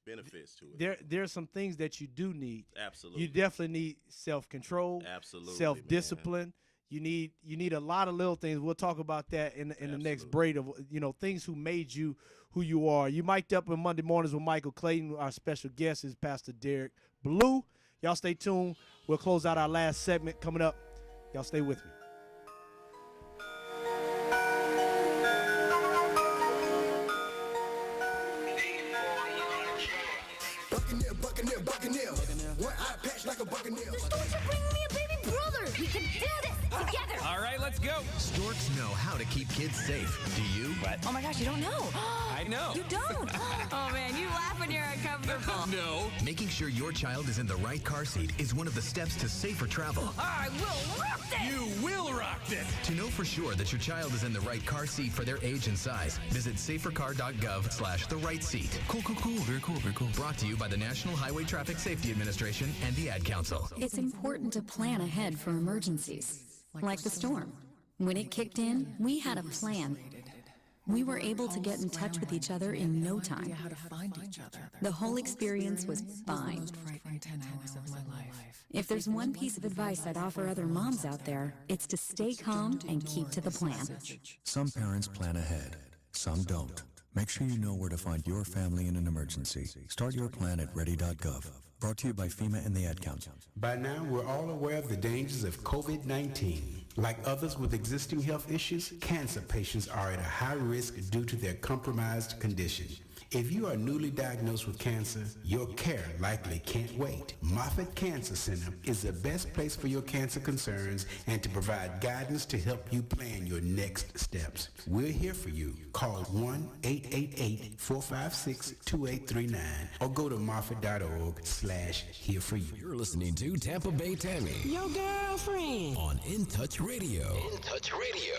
benefits to it. There's some things that you do need. Absolutely. You definitely need self-control. Absolutely. Self-discipline. Man. You need a lot of little things. We'll talk about that in the next break of things who made you who you are. You mic'd up on Monday mornings with Michael Clayton. Our special guest is Pastor Derrick Blue. Y'all stay tuned. We'll close out our last segment coming up. Y'all stay with me. Buccaneer. One eye patch like a buccaneer. The Storms are bringing me a baby brother. We can do this together. All right, let's go. Storks know how to keep kids safe. Do you? What? Oh my gosh, you don't know. I know. You don't? Oh man, you laugh when you're uncomfortable. No. Making sure your child is in the right car seat is one of the steps to safer travel. I will rock this. You will rock this. To know for sure that your child is in the right car seat for their age and size, visit safercar.gov/the right seat. Cool. Very cool. Brought to you by the National Highway Traffic Safety Administration and the Ad Council. It's important to plan ahead for emergencies, like the storm. When it kicked in, we had a plan. We were able to get in touch with each other in no time. The whole experience was fine. If there's one piece of advice I'd offer other moms out there, it's to stay calm and keep to the plan. Some parents plan ahead, some don't. Make sure you know where to find your family in an emergency. Start your plan at ready.gov. Brought to you by FEMA and the Ad Council. By now, we're all aware of the dangers of COVID-19. Like others with existing health issues, cancer patients are at a high risk due to their compromised condition. If you are newly diagnosed with cancer, your care likely can't wait. Moffitt Cancer Center is the best place for your cancer concerns and to provide guidance to help you plan your next steps. We're here for you. Call 1-888-456-2839 or go to moffitt.org/here for you. You're listening to Tampa Bay Tammy. Your girlfriend. On In Touch Radio. In Touch Radio.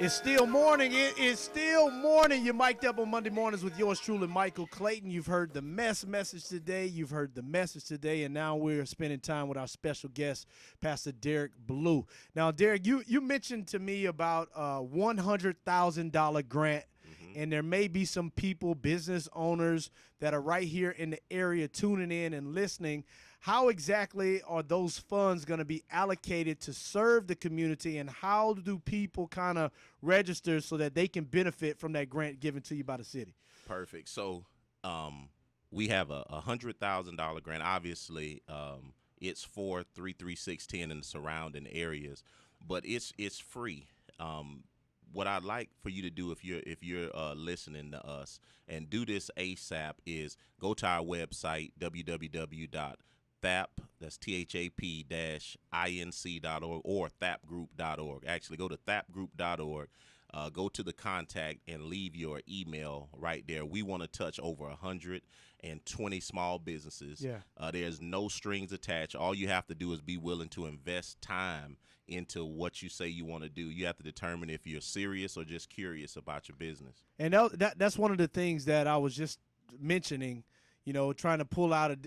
It's still morning. It is still morning. You're mic'd up on Monday mornings with yours truly, Michael Clayton. You've heard the message today. You've heard the message today, and now we're spending time with our special guest, Pastor Derrick Blue. Now, Derrick, you mentioned to me about a $100,000 grant, and there may be some people, business owners, that are right here in the area tuning in and listening. How exactly are those funds going to be allocated to serve the community, and how do people kind of register so that they can benefit from that grant given to you by the city? Perfect. So we have a $100,000 grant. Obviously, it's for 33610 and the surrounding areas, but it's free. What I'd like for you to do if you're listening to us and do this ASAP is go to our website, www.THAP, that's THAP-INC.org or THAPgroup.org. Actually, go to THAPgroup.org, go to the contact and leave your email right there. We want to touch over 120 small businesses. Yeah. There's no strings attached. All you have to do is be willing to invest time into what you say you want to do. You have to determine if you're serious or just curious about your business. And that's one of the things that I was just mentioning, trying to pull out of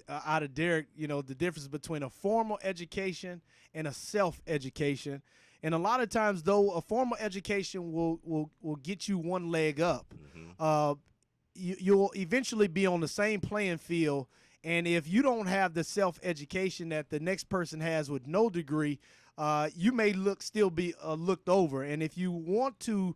Derrick, the difference between a formal education and a self-education. And a lot of times, though, a formal education will get you one leg up. You'll eventually be on the same playing field. And if you don't have the self-education that the next person has with no degree, you may still be looked over. And if you want to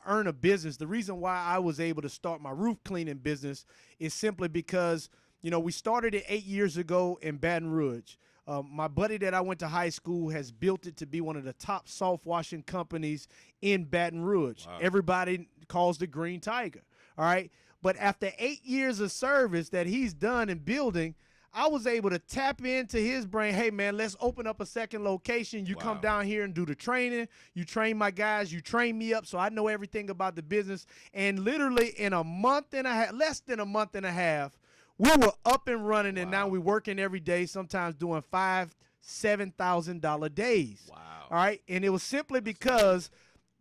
earn a business, the reason why I was able to start my roof cleaning business is simply because, we started it 8 years ago in Baton Rouge. My buddy that I went to high school has built it to be one of the top soft washing companies in Baton Rouge. Wow. Everybody calls the Green Tiger. All right. But after 8 years of service that he's done in building, I was able to tap into his brain. Hey, man, let's open up a second location. You come down here and do the training. You train my guys. You train me up so I know everything about the business. And literally in a month and a half, less than a month and a half, we were up and running, and now we're working every day, sometimes doing $5,000, $7,000 days. Wow. All right? And it was simply because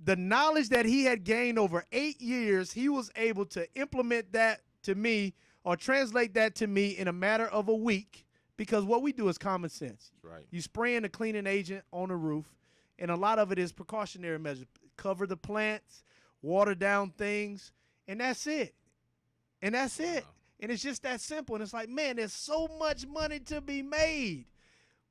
the knowledge that he had gained over 8 years, he was able to implement that to me or translate that to me in a matter of a week, because what we do is common sense. Right. You spraying a cleaning agent on the roof, and a lot of it is precautionary measures. Cover the plants, water down things, and that's it. And that's it. And it's just that simple. And it's like, man, there's so much money to be made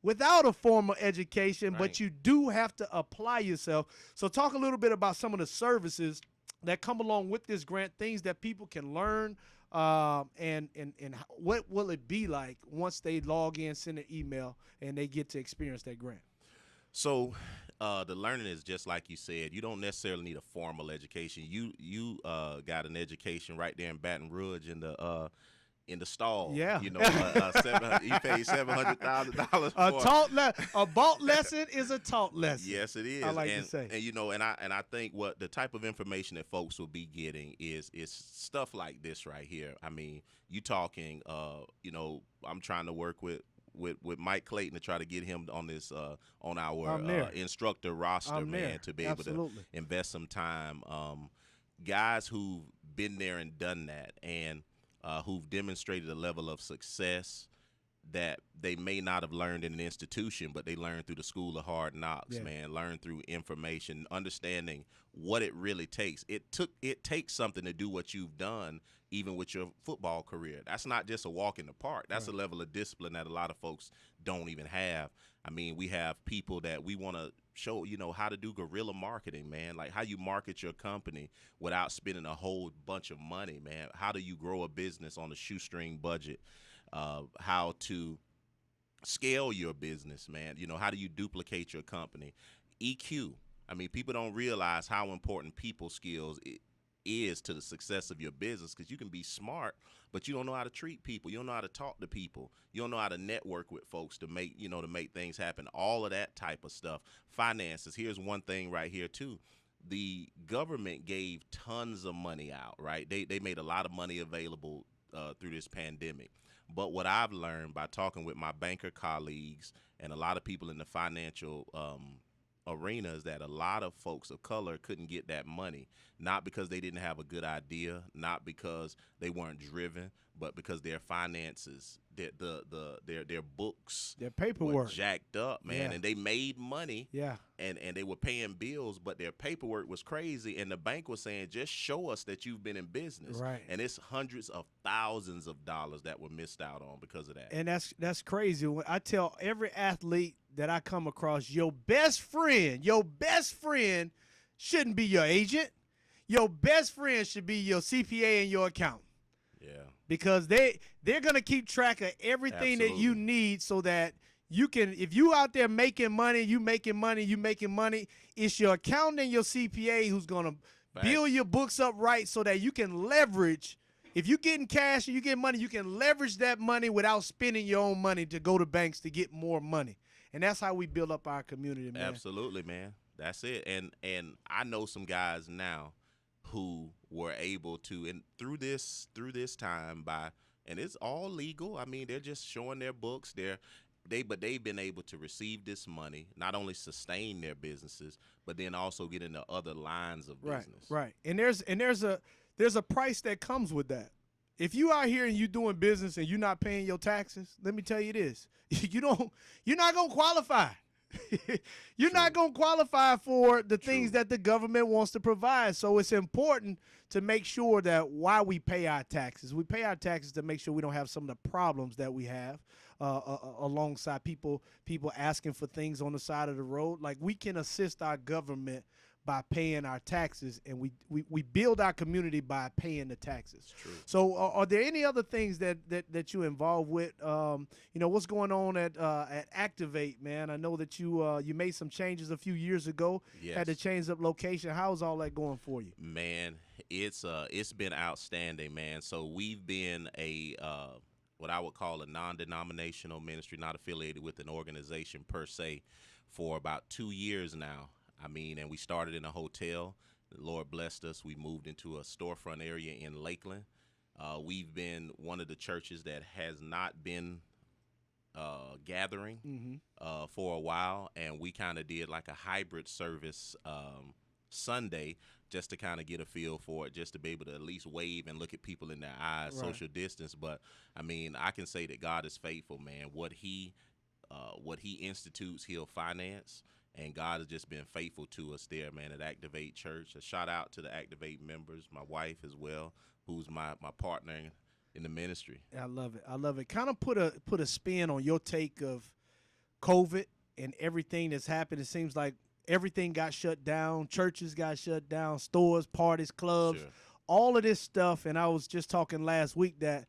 without a formal education, but you do have to apply yourself. So talk a little bit about some of the services that come along with this grant, things that people can learn, and what will it be like once they log in, send an email, and they get to experience that grant? So The learning is just like you said. You don't necessarily need a formal education. You got an education right there in Baton Rouge in the stall. Yeah. You know, you paid $700,000 for a bought lesson is a taught lesson. Yes, it is. I like to say. And you know, and I think what the type of information that folks will be getting is stuff like this right here. I mean, you talking, you know, I'm trying to work with Mike Clayton to try to get him on this on our instructor roster, man, to be able to invest some time. Guys who've been there and done that, and who've demonstrated a level of success that they may not have learned in an institution, but they learned through the school of hard knocks, man. Learned through information, understanding what it really takes. It takes something to do what you've done, even with your football career. That's not just a walk in the park. That's a level of discipline that a lot of folks don't even have. I mean, we have people that we want to show, you know, how to do guerrilla marketing, man. Like how you market your company without spending a whole bunch of money, man. How do you grow a business on a shoestring budget? How to scale your business, man. You know, how do you duplicate your company? EQ. I mean, people don't realize how important people skills is to the success of your business, because you can be smart, but you don't know how to treat people. You don't know how to talk to people. You don't know how to network with folks to make things happen. All of that type of stuff. Finances. Here's one thing right here too. The government gave tons of money out, right? They made a lot of money available through this pandemic. But what I've learned by talking with my banker colleagues and a lot of people in the financial arena is that a lot of folks of color couldn't get that money, not because they didn't have a good idea, not because they weren't driven, but because their finances, their books, their paperwork were jacked up, man. Yeah. And they made money, yeah, and they were paying bills, but their paperwork was crazy, and the bank was saying, just show us that you've been in business. Right. And it's hundreds of thousands of dollars that were missed out on because of that. And that's crazy. When I tell every athlete that I come across, your best friend shouldn't be your agent. Your best friend should be your CPA and your accountant. Yeah. Because they're going to keep track of everything that you need, so that you can, if you out there making money, it's your accountant and your CPA who's going to build your books up right, so that you can leverage. If you're getting cash and you get money, you can leverage that money without spending your own money to go to banks to get more money. And that's how we build up our community, man. Absolutely, man. That's it. And I know some guys now who were able to, and through this time, and it's all legal. I mean, they're just showing their books. But they've been able to receive this money, not only sustain their businesses, but then also get into other lines of business. Right. And there's a price that comes with that. If you out here and you doing business and you're not paying your taxes, let me tell you this: you're not gonna qualify. You're not gonna qualify for the things that the government wants to provide. So it's important to make sure that while we pay our taxes to make sure we don't have some of the problems that we have alongside people asking for things on the side of the road. Like, we can assist our government by paying our taxes, and we build our community by paying the taxes. True. So are there any other things that you're involved with? What's going on at Activate, man? I know that you made some changes a few years ago. Yes. Had to change up location. How's all that going for you? Man, it's been outstanding, man. So we've been a what I would call a non-denominational ministry, not affiliated with an organization per se, for about 2 years now. I mean, and we started in a hotel. The Lord blessed us. We moved into a storefront area in Lakeland. We've been one of the churches that has not been gathering for a while, and we kind of did like a hybrid service Sunday just to kind of get a feel for it, just to be able to at least wave and look at people in their eyes, Right. social distance. But, I mean, I can say that God is faithful, man. What he institutes, he'll finance. And God has just been faithful to us there, man, at Activate Church. A shout out to the Activate members, my wife as well, who's my partner in the ministry. I love it. Kind of put a spin on your take of COVID and everything that's happened. It seems like everything got shut down. Churches got shut down. Stores, parties, clubs, all of this stuff. And I was just talking last week that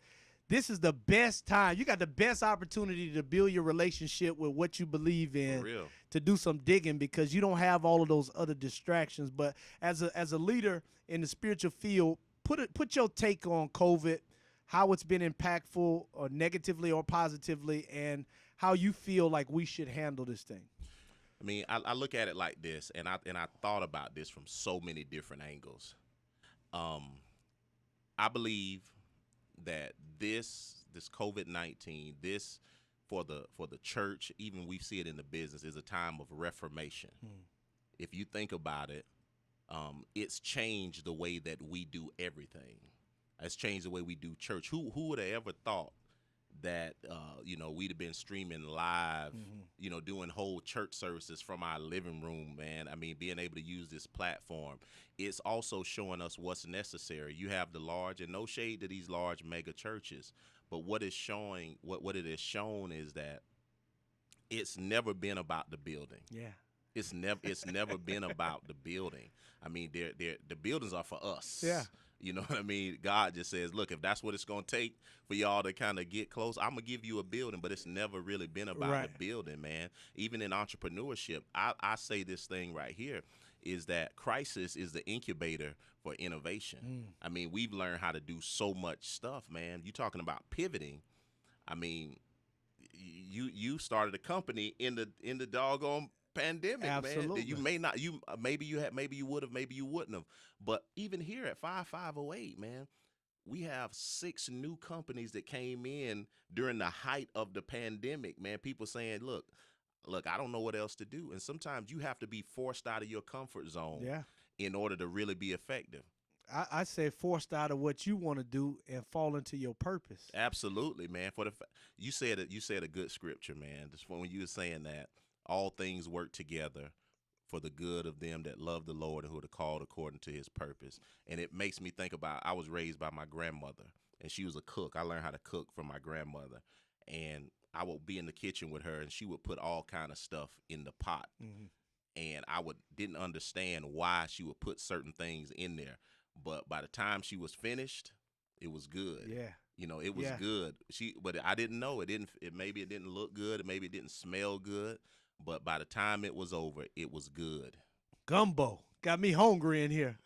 this is the best time. You got the best opportunity to build your relationship with what you believe in, For real. to do some digging, because you don't have all of those other distractions. But as a leader in the spiritual field, put your take on COVID, how it's been impactful or negatively or positively, and how you feel like we should handle this thing. I mean, I look at it like this, and I thought about this from so many different angles. I believe that this COVID-19, this for the church, even we see it in the business, is a time of reformation. If you think about it, it's changed the way that we do everything. It's changed the way we do church. Who would have ever thought that we'd have been streaming live, doing whole church services from our living room, man. I mean, being able to use this platform. It's also showing us what's necessary. You have the large, and no shade to these large mega churches, but what it has shown is that it's never been about the building. Yeah. It's never been about the building. I mean, the buildings are for us. Yeah. You know what I mean? God just says, look, if that's what it's going to take for y'all to kind of get close, I'm going to give you a building, but it's never really been about the building, man. Even in entrepreneurship, I say this thing right here is that crisis is the incubator for innovation. I mean, we've learned how to do so much stuff, man. You talking about pivoting. I mean, you started a company in the doggone pandemic. Absolutely. Man. You may not, maybe you would have, maybe you wouldn't have. But even here at 5508, man, we have 6 new companies that came in during the height of the pandemic, man. People saying, look, I don't know what else to do. And sometimes you have to be forced out of your comfort zone in order to really be effective. I say forced out of what you want to do and fall into your purpose. Absolutely, man. You said a good scripture, man. Just when you were saying that all things work together for the good of them that love the Lord and who are called according to his purpose. And it makes me think about, I was raised by my grandmother, and she was a cook. I learned how to cook from my grandmother. And I would be in the kitchen with her, and she would put all kind of stuff in the pot. And I didn't understand why she would put certain things in there. But by the time she was finished, it was good. Yeah. It was good. But I didn't know. Maybe it didn't look good, maybe it didn't smell good. But by the time it was over, it was good. Gumbo. Got me hungry in here.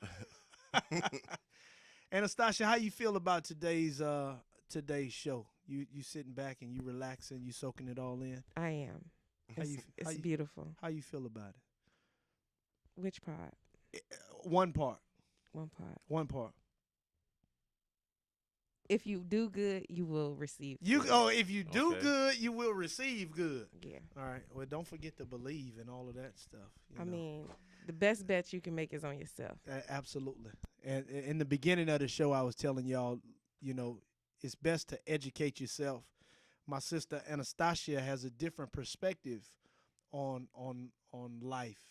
Anastasia, how you feel about today's show? You sitting back and you relaxing, you soaking it all in? I am. It's beautiful. How you feel about it? Which part? One part. One part. If you do good, you will receive good. If you do good, you will receive good. Yeah. All right. Well, don't forget to believe and all of that stuff. I mean, the best bet you can make is on yourself. Absolutely. And in the beginning of the show, I was telling y'all, it's best to educate yourself. My sister Anastasia has a different perspective on life.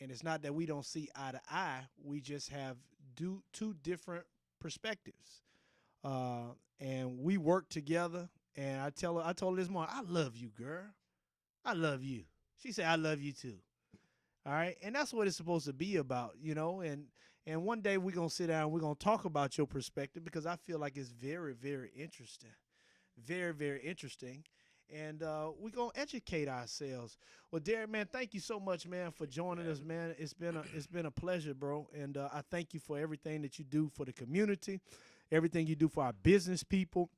And it's not that we don't see eye to eye. We just have two different perspectives. And we work together, and I told her this morning, I love you, girl. I love you. She said, I love you too. All right. And that's what it's supposed to be about, and one day we're going to sit down and we're going to talk about your perspective, because I feel like it's very, very interesting. Very, very interesting. And we're going to educate ourselves. Well, Derrick, man, thank you so much, man, for joining us, man. It's been a pleasure, bro. And I thank you for everything that you do for the community, everything you do for our business people.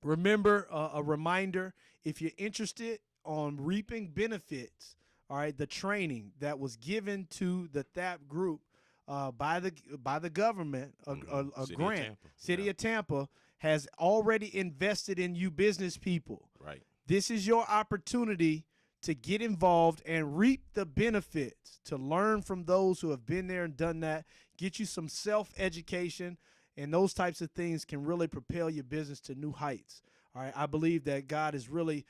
Remember, a reminder, if you're interested on reaping benefits, all right, the training that was given to the THAP Group by the government, a grant, City of Tampa has already invested in you business people. Right. This is your opportunity to get involved and reap the benefits, to learn from those who have been there and done that, get you some self-education, and those types of things can really propel your business to new heights. All right, I believe that God is really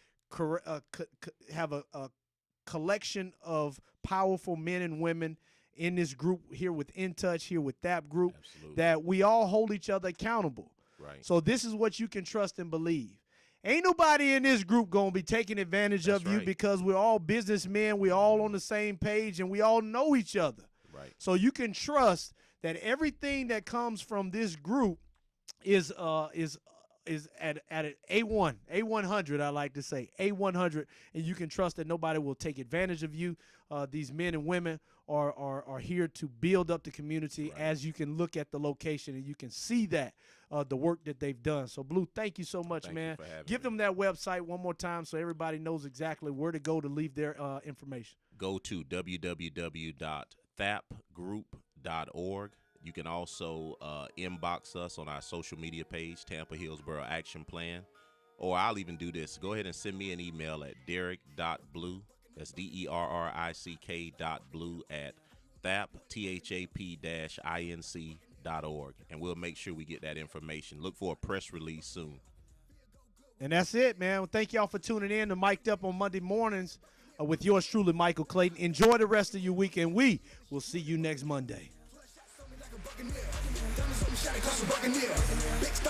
have a collection of powerful men and women in this group here with In Touch, here with THAP Group, that we all hold each other accountable. Right. So this is what you can trust and believe. Ain't nobody in this group going to be taking advantage of you, because we're all businessmen, we're all on the same page, and we all know each other. Right. So you can trust that everything that comes from this group is is at an A100. I like to say A100, and you can trust that nobody will take advantage of you. These men and women are here to build up the community. Right. As you can look at the location and you can see that the work that they've done. So Blue, thank you so much, man. Give them that website one more time so everybody knows exactly where to go to leave their information. Go to www.thapgroup.org. You can also inbox us on our social media page, Tampa Hillsborough Action Plan. Or I'll even do this. Go ahead and send me an email at derrick.blue. That's DERRICK.blue at THAP-INC.org. And we'll make sure we get that information. Look for a press release soon. And that's it, man. Well, thank y'all for tuning in to Mic'd Up on Monday mornings with yours truly, Michael Clayton. Enjoy the rest of your weekend. We will see you next Monday.